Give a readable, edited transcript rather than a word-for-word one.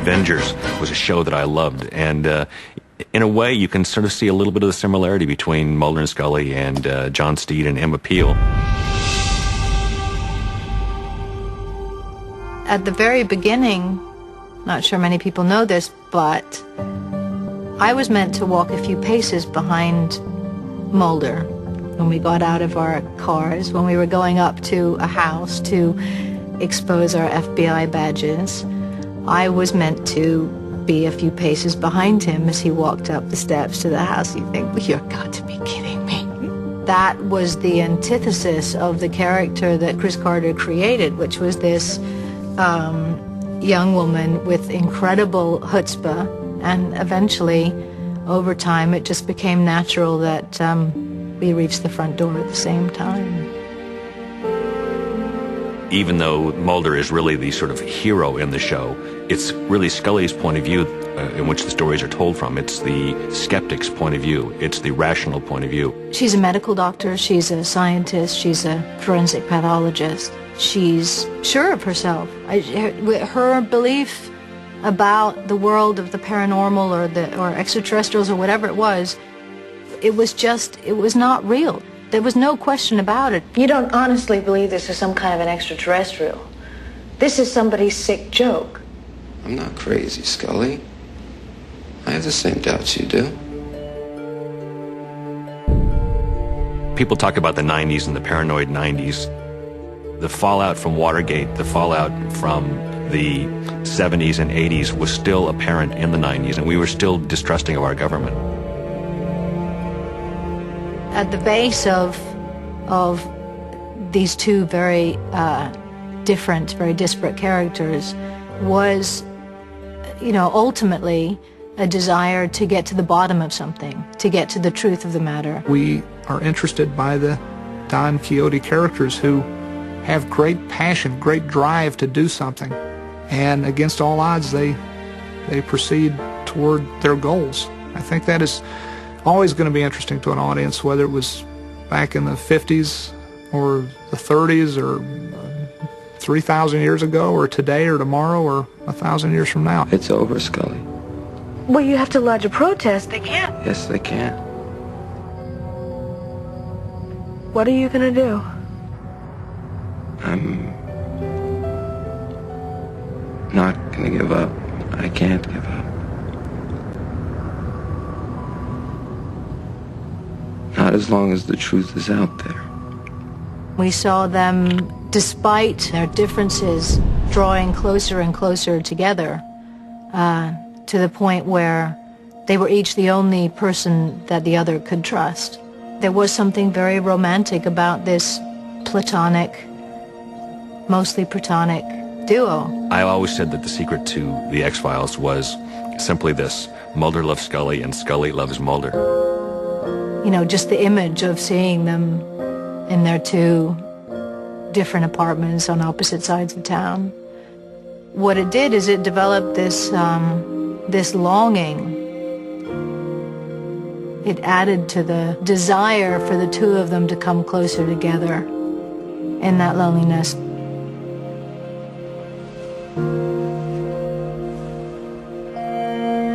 Avengers was a show that I loved, and in a way you can sort of see a little bit of the similarity between Mulder and Scully and John Steed and Emma Peel. At the very beginning, not sure many people know this, but I was meant to walk a few paces behind Mulder when we got out of our cars, when we were going up to a house to expose our FBI badges. I was meant to be a few paces behind him as he walked up the steps to the house. You think, well, you've got to be kidding me. That was the antithesis of the character that Chris Carter created, which was this young woman with incredible chutzpah, and eventually, over time, it just became natural that we reached the front door at the same time. Even though Mulder is really the sort of hero in the show, it's really Scully's point of view in which the stories are told from. It's the skeptic's point of view. It's the rational point of view. She's a medical doctor. She's a scientist. She's a forensic pathologist. She's sure of herself. Her belief about the world of the paranormal or extraterrestrials or whatever it was not real. There was no question about it. You don't honestly believe this is some kind of an extraterrestrial. This is somebody's sick joke. I'm not crazy, Scully. I have the same doubts you do. People talk about the 90s and the paranoid 90s. The fallout from Watergate, the fallout from the 70s and 80s was still apparent in the 90s, and we were still distrusting of our government. At the base of these two very different, very disparate characters was, ultimately a desire to get to the bottom of something, to get to the truth of the matter. We are interested by the Don Quixote characters who have great passion, great drive to do something, and against all odds they proceed toward their goals. I think that is always going to be interesting to an audience, whether it was back in the 50s or the 30s or 3,000 years ago or today or tomorrow or 1,000 years from now. It's over, Scully. Well, you have to lodge a protest. They can't. Yes, they can. What are you going to do? I'm not going to give up. I can't give up. Not as long as the truth is out there. We saw them, despite their differences, drawing closer and closer together to the point where they were each the only person that the other could trust. There was something very romantic about this platonic, mostly platonic duo. I always said that the secret to the X-Files was simply this: Mulder loves Scully and Scully loves Mulder. Just the image of seeing them in their two different apartments on opposite sides of town. What it did is it developed this longing. It added to the desire for the two of them to come closer together in that loneliness.